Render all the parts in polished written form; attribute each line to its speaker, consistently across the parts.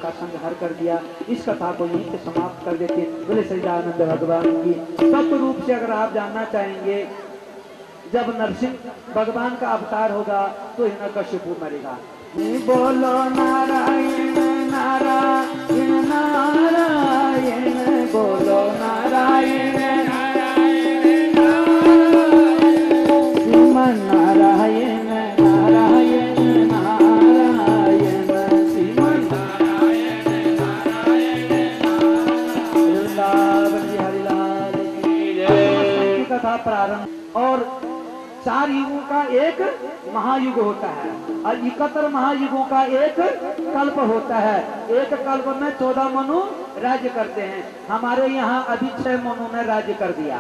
Speaker 1: का संहार कर दिया। इस कथा को यहीं पे समाप्त कर देते। बोले सच्चिदानंद भगवान की। तत्व रूप से अगर आप जानना चाहेंगे, जब नरसिंह भगवान का अवतार होगा तो हिरण्यकशिपु मरेगा। बोलो नारायण नारायण नारायण, बोलो नारायण नारायण श्रीमन नारायण नारायण नारायण श्रीमन नारायण नारायण वृंदावन हरिलाल की कथा प्रारंभ। और 4 युगों का एक महायुग होता है और 71 महायुगों का एक कल्प होता है। एक कल्प में 14 मनु राज्य करते हैं। हमारे यहाँ अभी 6 मनु ने राज्य कर दिया।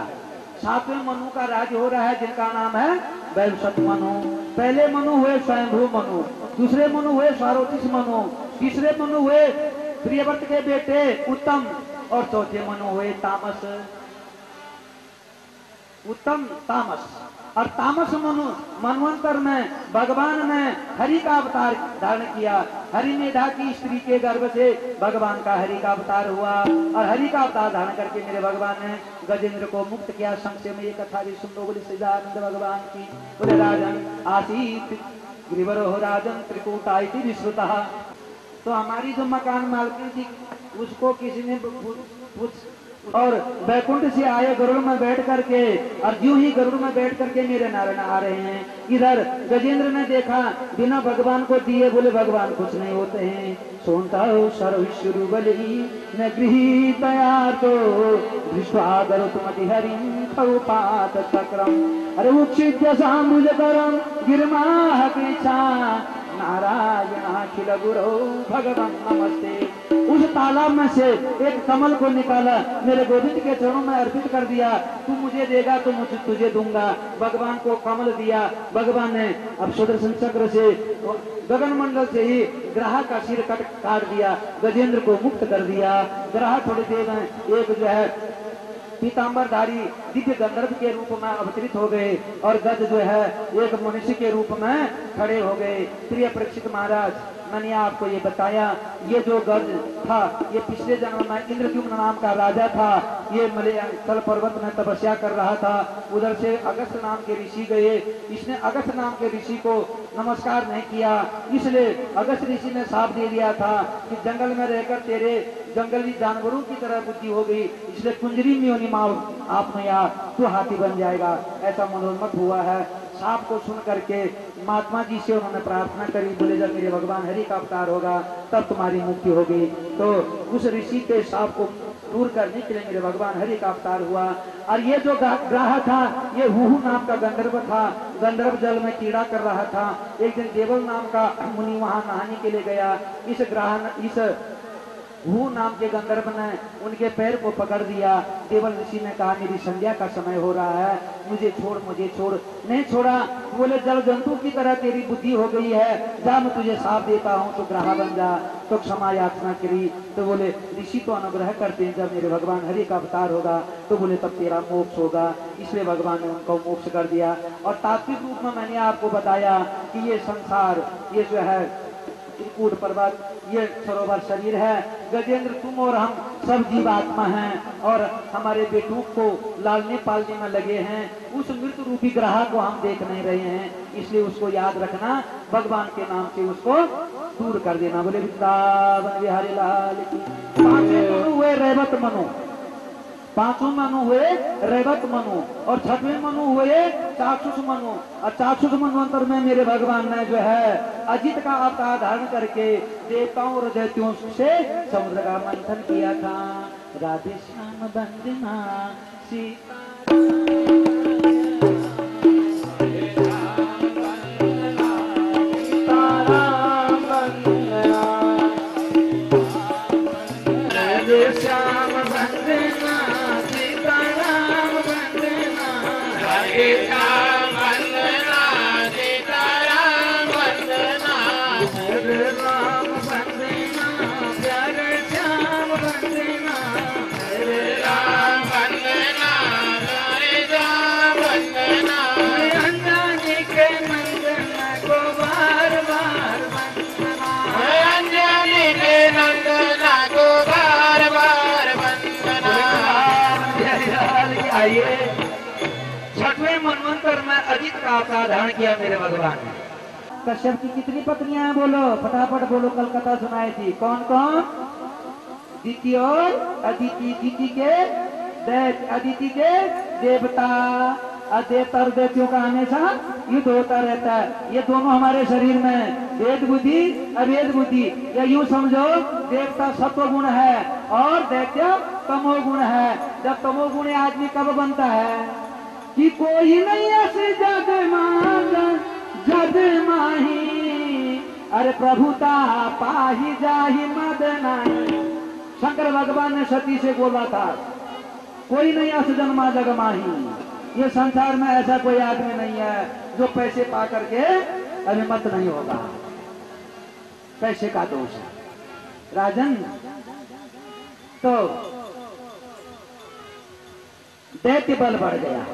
Speaker 1: 7वें मनु का राज्य हो रहा है जिनका नाम है वैवस्वत मनु। पहले मनु हुए स्वयंभू मनु, दूसरे मनु हुए स्वारोचिष मनु, तीसरे मनु हुए प्रियव्रत के बेटे उत्तम और चौथे मनु हुए तामस, उत्तम तामस। और तामस मनु मनवंतर में भगवान ने हरि का अवतार धारण किया। हरि मेधा की स्त्री के गर्भ से भगवान का हरि का अवतार हुआ और हरि का अवतार धारण करके मेरे भगवान ने गजेंद्र को मुक्त किया। संक्षेप में ये कथा भी सुन लो। बोले सच्चिदानंद भगवान की। बोले राजन आसीत गिरिवरो राजन त्रिकूटाइति विश्रुतः। तो हमारी जो मकान मालकिन थी उसको किसी ने और बैकुंठ से आए गरुड़ में बैठ करके, और यूं ही गरुड़ में बैठ करके मेरे नारायण आ रहे हैं। इधर गजेंद्र ने देखा बिना भगवान को दिए, बोले भगवान कुछ नहीं होते हैं। सोनता सर्वश्रु बलि न गृहीतया तो दृष्ट्वा गरुत्मति हरिं खरुपात चक्रम। अरे उक्षिप्य साम्बुजकरं गिरमाह कृच्छा नारायणाखिल गुरौ भगवान नमस्ते। उस तालाब में से एक कमल को निकाला, मेरे गोविंद के चरणों में अर्पित कर दिया। तू मुझे देगा तो मुझे तुझे दूंगा। भगवान को कमल दिया। भगवान ने अब सुदर्शन चक्र से गगन मंडल से ही ग्राह का सिर काट दिया, गजेंद्र को मुक्त कर दिया। ग्राह थोड़ी देर में एक जो है पीतांबरधारी दिव्य गंधर्व के रूप में अवतरित हो गए और गज जो है एक मनुष्य के रूप में खड़े हो गए। प्रिय परीक्षित महाराज, मैंने आपको ये बताया, ये जो गज था ये पिछले जन्म में इंद्रद्युम्न नाम का राजा था। ये मलयाचल पर्वत में तपस्या कर रहा था। उधर से अगस्त नाम के ऋषि गए। इसने अगस्त नाम के ऋषि को नमस्कार नहीं किया, इसलिए अगस्त ऋषि ने साफ दे दिया था कि जंगल में रहकर तेरे जंगली जानवरों की तरह बुद्धि हो गई, इसलिए कुंजरी में आप में यार तू हाथी बन जाएगा। ऐसा मनोन्मत हुआ है। साप को सुन करके महात्मा जी से उन्होंने प्रार्थना करी। बोले जब मेरे भगवान हरि का अवतार होगा तब तुम्हारी मुक्ति होगी। तो उस ऋषि के साप को दूर करने के लिए मेरे भगवान हरि का अवतार हुआ। और ये जो ग्राह था ये हुहु नाम का गंधर्व था। गंधर्व जल में कीड़ा कर रहा था। एक दिन देवल नाम का मुनि वहां नहाने के लिए गया। इस हु नाम के गंधर्व ने उनके पैर को पकड़ दिया। देवल ऋषि ने कहा मेरी संध्या का समय हो रहा है, मुझे छोड़ मुझे छोड़। नहीं छोड़ा। बोले जल जंतु की तरह तेरी बुद्धि हो गई है, जा मैं तुझे साफ देता हूँ तो ग्राह बन जा। तो क्षमा याचना करी। तो बोले ऋषि तो अनुग्रह करते हैं, जब मेरे भगवान हरि का अवतार होगा तो बोले तब तेरा मोक्ष होगा। इसलिए भगवान ने उनको मोक्ष कर दिया। और तात्विक रूप में मैंने आपको बताया कि ये संसार, ये जो है त्रिकूट पर्वत, ये सरोवर शरीर है। गजेंद्र तुम और हम सब जीवात्मा हैं और हमारे बेटों को लालने पालने में लगे हैं। उस मृत रूपी ग्रह को हम देख नहीं रहे हैं, इसलिए उसको याद रखना, भगवान के नाम से उसको दूर कर देना। बोले वृंदावन बिहारी लाल की। 5वें मनु हुए रैवत मनु, 5वें मनु हुए रैवत मनु और 6वें मनु हुए चाक्षुष मनु। और चाक्षुष मनवंतर में मेरे भगवान ने जो है अजित का अवतार धारण करके देवताओं और दैत्यों से समुद्र का मंथन किया था। राधे श्याम वंदना सीता
Speaker 2: राम वंदना
Speaker 1: आइए, छठवें मनवंतर में अजित का अवतार धारण किया मेरे भगवान ने। कश्यप की कितनी पत्नियां हैं बोलो, फटाफट बोलो, कलकत्ता सुनाई थी। कौन कौन? दिति और अदिति। दिति के दैत्य, अदिति के देवता। देवता और दैत्यों का हमेशा युद्ध होता रहता है। ये दोनों हमारे शरीर में वेद बुद्धि अवेद बुद्धि, या यूं समझो देवता सत्व गुण है और दैत्य तमोगुण है। जब तमोगुण आदमी कब बनता है कि कोई नहीं ऐसी जग माही, अरे प्रभुता पाही जाही मद नाही। शंकर भगवान ने सती से बोला था कोई नहीं अस जन्मा जग माही, ये संसार में ऐसा कोई आदमी नहीं है जो पैसे पा करके अभिमत नहीं होगा। पैसे का दोष है राजन। तो दैत्य बल बढ़ गया।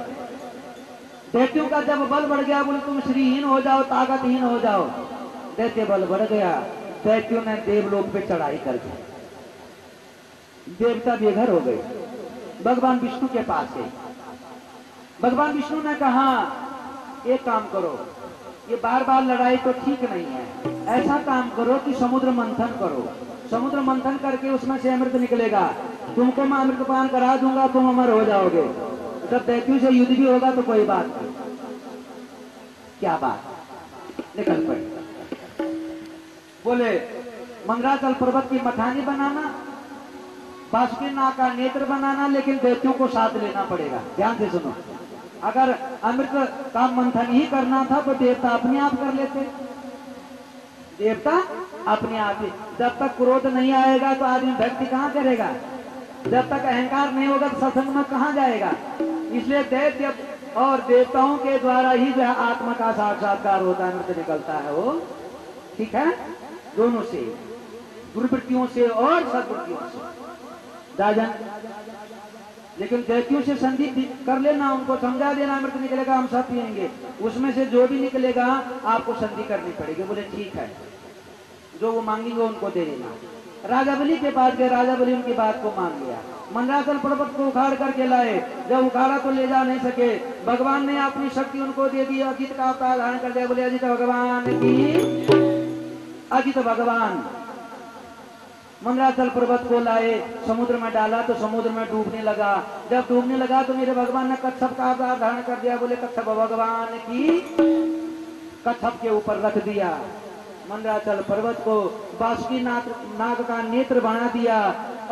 Speaker 1: दैत्यों का जब बल बढ़ गया, बोले तुम श्रीहीन हो जाओ, ताकतहीन हो जाओ। दैत्य बल बढ़ गया, दैत्यों ने देवलोक पे चढ़ाई कर दी। देवता बेघर हो गए, भगवान विष्णु के पास गए। भगवान विष्णु ने कहा एक काम करो, ये बार बार लड़ाई तो ठीक नहीं है, ऐसा काम करो कि समुद्र मंथन करो। समुद्र मंथन करके उसमें से अमृत निकलेगा, तुमको मैं अमृत पान करा दूंगा, तुम अमर हो जाओगे। जब दैत्यों से युद्ध भी होगा तो कोई बात नहीं। क्या बात, निकल पड़े। बोले मंदराचल पर्वत की मठानी बनाना, बासुकीनाग का नेत्र बनाना, लेकिन दैत्यों को साथ लेना पड़ेगा। ध्यान से सुनो, अगर अमृत का मंथन ही करना था तो देवता अपने आप कर लेते। देवता अपने आप ही। जब तक क्रोध नहीं आएगा तो आदमी भक्ति कहां करेगा? जब तक अहंकार नहीं होगा तो सत्संग में कहां जाएगा? इसलिए दैत्य और देवताओं के द्वारा ही जो है आत्मा का साक्षात्कार होता है, अमृत निकलता है वो। ठीक है, दोनों से, दुर्वृत्तियों से और सद्वृत्तियों से। राजन, लेकिन दैत्यों से संधि कर लेना, उनको समझा देना अमृत निकलेगा, हम सब पिएंगे, उसमें से जो भी निकलेगा आपको संधि करनी पड़ेगी। बोले ठीक है, जो वो मांगेंगे उनको दे देना। राजा बलि के पास गए, राजा बलि उनकी बात को मान लिया। मंदराचल पर्वत को उखाड़ करके लाए, जब उखाड़ा तो ले जा नहीं सके, भगवान ने अपनी शक्ति उनको दे दी, अजित का अवतार धारण कर दिया। बोले अजित भगवान की, अजित भगवान। मंदराचल पर्वत को लाए, समुद्र में डाला तो समुद्र में डूबने लगा। जब डूबने लगा तो मेरे भगवान ने कच्छप का अवतार धारण कर दिया। बोले कच्छप भगवान की, कच्छप के ऊपर रख दिया। मंदराचल पर्वत को बासुकीनाग का नेत्र बना दिया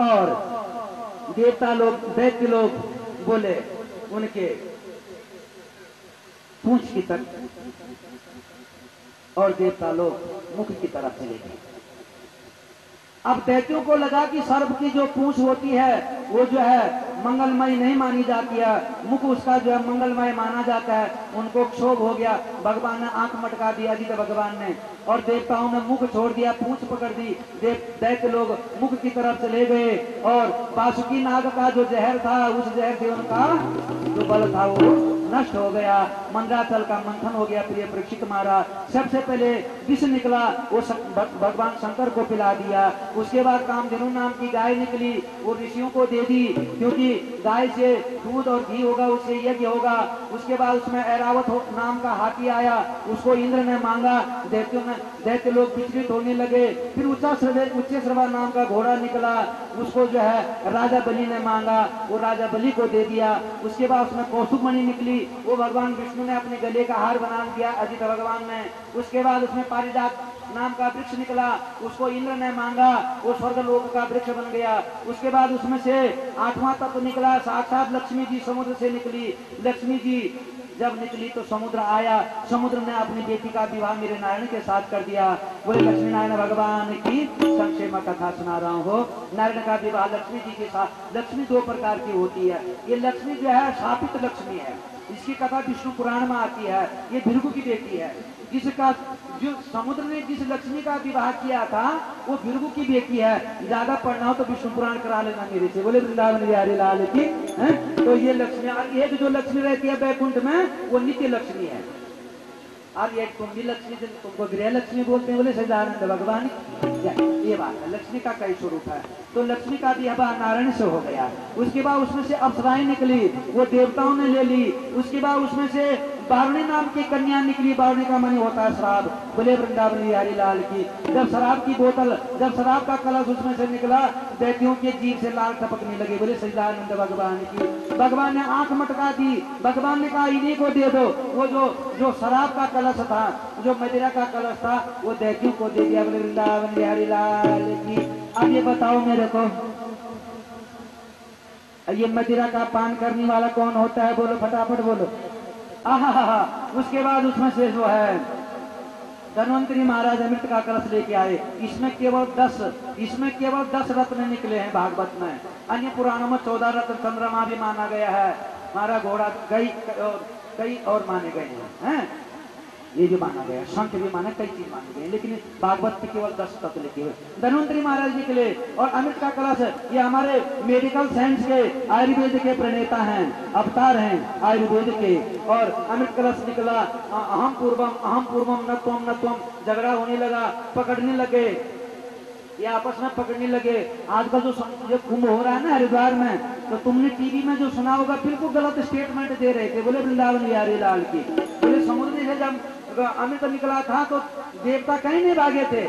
Speaker 1: और देवता लोग, दैत्य लोग बोले उनके पूंछ की तरफ, और देवता लोग मुख की तरफ चले गए। अब दैत्यों को लगा कि सर्प की जो पूंछ होती है वो जो है मंगलमय नहीं मानी जाती है, मुख उसका जो है मंगलमय माना जाता है। उनको क्षोभ हो गया, भगवान ने आंख मटका दिया अजित भगवान ने, और देवताओं ने मुख छोड़ दिया, पूंछ पकड़ दी। दैत्य लोग मुख की तरफ चले गए और बासुकीनाग का जो जहर था, उस जहर से उनका जो बल था वो नष्ट हो गया। मंदराचल का मंथन हो गया। प्रिय परीक्षित महाराज, सबसे पहले विष निकला, वो भगवान शंकर को पिला दिया। उसके बाद कामधेनु नाम की गाय निकली, वो ऋषियों को दे दी, क्योंकि गाय से दूध और घी होगा, उससे यज्ञ होगा। उसके बाद उसमें ऐरावत नाम का हाथी आया, उसको इंद्र ने मांगा। दैत्य लोग विचलित होने लगे। फिर उच्चश्रवा नाम का घोड़ा निकला, उसको जो है राजा बलि ने मांगा, वो राजा बलि को दे दिया। उसके बाद उसमें कौस्तुभ मणि निकली, वो भगवान विष्णु ने अपने गले का हार बना दिया अजित भगवान ने। उसके बाद उसमें पारिजात नाम का वृक्ष निकला, उसको इंद्र ने मांगा, वो स्वर्गलोक का वृक्ष बन गया। उसके बाद उसमें से 8वां तत्व निकला, साक्षात लक्ष्मी जी समुद्र से निकली। लक्ष्मी जी जब निकली तो समुद्र आया, समुद्र ने अपनी बेटी का विवाह मेरे नारायण के साथ कर दिया। बोले लक्ष्मी नारायण भगवान की संक्षेम कथा सुना रहा हूँ। नारायण का विवाह लक्ष्मी जी के साथ। लक्ष्मी 2 प्रकार की होती है। ये लक्ष्मी जो है शापित लक्ष्मी है, इसकी कथा विष्णु पुराण में आती है। ये भृगु की बेटी है, जिसका जो समुद्र ने जिस लक्ष्मी का विवाह किया था वो भृगु की बेटी है। ज्यादा पढ़ना हो तो विष्णु पुराण करा लेना मेरे से। बोले वृंदावन बिहारी लाल की। तो ये लक्ष्मी, एक जो लक्ष्मी रहती है बैकुंठ में, वो नित्य लक्ष्मी है, अब ये तुम भी लक्ष्मी, तुमको गृह लक्ष्मी बोलते हैं, बोले सच्चिदानंद भगवान ये बात है। लक्ष्मी का कई स्वरूप है, तो लक्ष्मी का विवाह नारायण से हो गया। उसके बाद उसमें से अप्सराएं निकली, वो देवताओं ने ले ली। उसके बाद उसमें से बारुणी नाम की कन्या निकली। बारुणी का मानी होता है शराब, बोले वृंदावन बिहारी लाल की। जब शराब की बोतल, जब शराब का कलश उसमें से निकला, दैत्यों के जीभ से लाल टपकने लगे, बोले सच्चिदानंद भगवान की। भगवान ने आंख मटका दी, भगवान ने कहा इन्हीं को दे दो। वो जो शराब का कलश था, जो मदिरा का कलश था, वो दैत्यों को दे दिया, बोले वृंदावन बिहारी लाल की। अब ये बताओ मेरे को, ये मदिरा का पान करने वाला कौन होता है? बोलो फटाफट बोलो। आहा, उसके बाद उसमें से जो है धन्वंतरी महाराज अमृत का कलश लेके आए। इसमें केवल 10 रत्न निकले हैं भागवत में। अन्य पुराणों में 14 रत्न, चंद्रमा भी माना गया है, हमारा घोड़ा कई और माने गए हैं, ये भी माना गया, शंख भी माना, कई चीज माने गए, लेकिन भागवत के केवल 10 तत्व लिखे हुए। धन्वंतरी महाराज निकले और अमृत का कलश, ये हमारे मेडिकल साइंस के, आयुर्वेद के प्रणेता हैं, अवतार हैं आयुर्वेद के। और अमृत कलश निकला, अहम पूर्वम न त्वम, झगड़ा होने लगा, पकड़ने लगे, ये आपस में पकड़ने लगे। आजकल जो कुंभ हो रहा है ना हरिद्वार में, तो तुमने टीवी में जो सुना होगा, बिल्कुल गलत स्टेटमेंट दे रहे थे, बोले वृंदावन बिहारी लाल की। बोले समुद्र से जब अमृत निकला था तो देवता कहीं नहीं भागे थे।